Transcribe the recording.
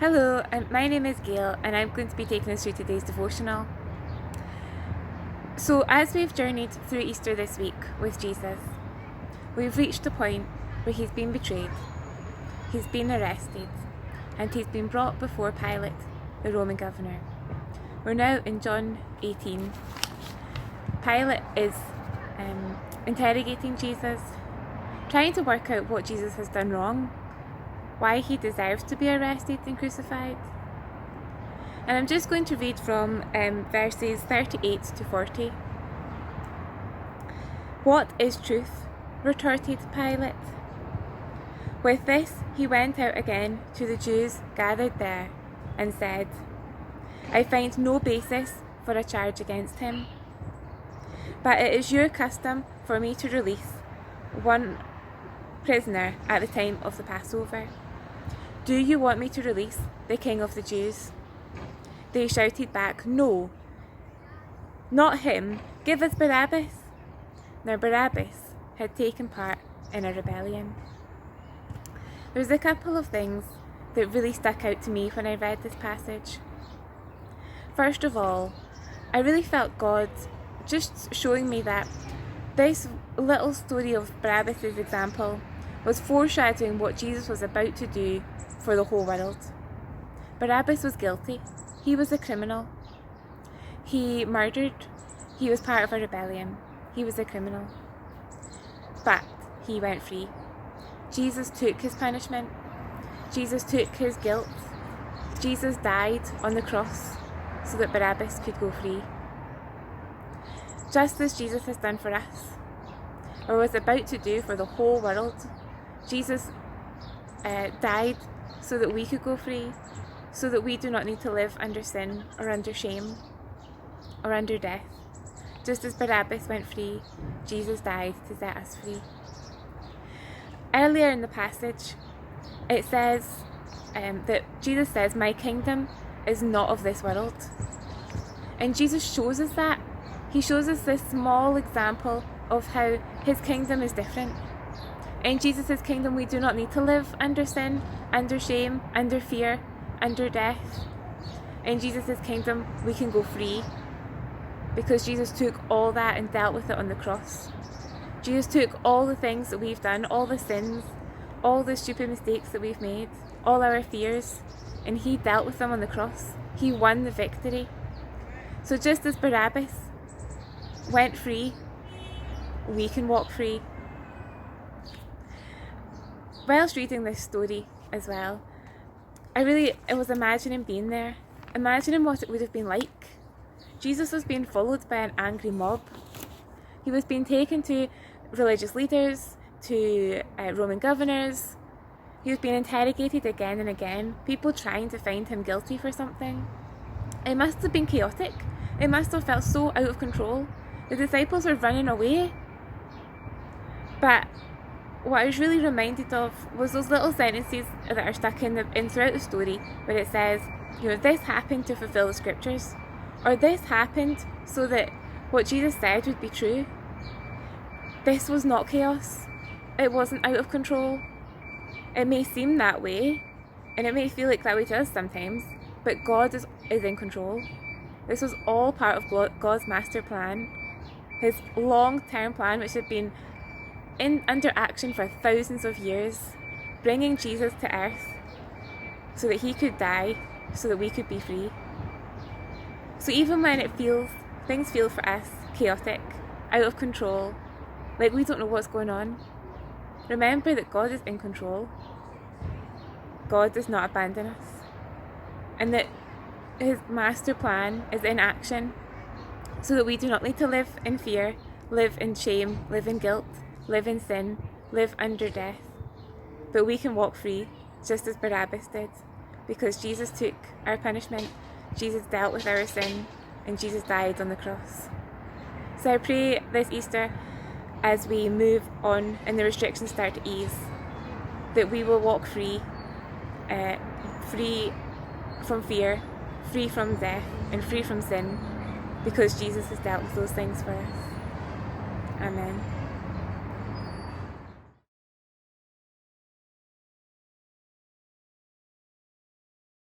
Hello, my name is Gayle and I'm going to be taking us through today's devotional. So, as we've journeyed through Easter this week with Jesus, we've reached the point where he's been betrayed, he's been arrested, and he's been brought before Pilate, the Roman governor. We're now in John 18. Pilate is interrogating Jesus, trying to work out what Jesus has done wrong, why he deserves to be arrested and crucified. And I'm just going to read from verses 38 to 40. "What is truth?" retorted Pilate. With this he went out again to the Jews gathered there and said, "I find no basis for a charge against him. But it is your custom for me to release one prisoner at the time of the Passover. Do you want me to release the King of the Jews?" They shouted back, "No, not him. Give us Barabbas." Now Barabbas had taken part in a rebellion. There's a couple of things that really stuck out to me when I read this passage. First of all, I really felt God just showing me that this little story of Barabbas' example was foreshadowing what Jesus was about to do for the whole world. Barabbas was guilty. He was a criminal. He murdered. He was part of a rebellion. He was a criminal. But he went free. Jesus took his punishment. Jesus took his guilt. Jesus died on the cross so that Barabbas could go free. Just as Jesus has done for us, or was about to do for the whole world, Jesus died so that we could go free, so that we do not need to live under sin or under shame or under death. Just as Barabbas went free, Jesus died to set us free. Earlier in the passage, it says that Jesus says, "My kingdom is not of this world." And Jesus shows us that. He shows us this small example of how his kingdom is different. In Jesus' kingdom, we do not need to live under sin, under shame, under fear, under death. In Jesus' kingdom, we can go free because Jesus took all that and dealt with it on the cross. Jesus took all the things that we've done, all the sins, all the stupid mistakes that we've made, all our fears, and he dealt with them on the cross. He won the victory. So just as Barabbas went free, we can walk free. Whilst reading this story as well, I was imagining being there, imagining what it would have been like. Jesus was being followed by an angry mob. He was being taken to religious leaders, to Roman governors. He was being interrogated again and again, people trying to find him guilty for something. It must have been chaotic. It must have felt so out of control. The disciples were running away. But what I was really reminded of was those little sentences that are stuck in throughout the story where it says, this happened to fulfill the scriptures, or this happened so that what Jesus said would be true. This was not chaos. It wasn't out of control. It may seem that way, and it may feel like that way to us sometimes, but God is in control. This was all part of God's master plan, his long-term plan, which had been under action for thousands of years, bringing Jesus to earth so that he could die, so that we could be free. So even when things feel for us chaotic, out of control, like we don't know what's going on, remember that God is in control. God does not abandon us, and that his master plan is in action so that we do not need to live in fear, live in shame, live in guilt, live in sin, live under death, but we can walk free just as Barabbas did, because Jesus took our punishment, Jesus dealt with our sin, and Jesus died on the cross. So I pray this Easter, as we move on and the restrictions start to ease, that we will walk free, free from fear, free from death, and free from sin, because Jesus has dealt with those things for us. Amen.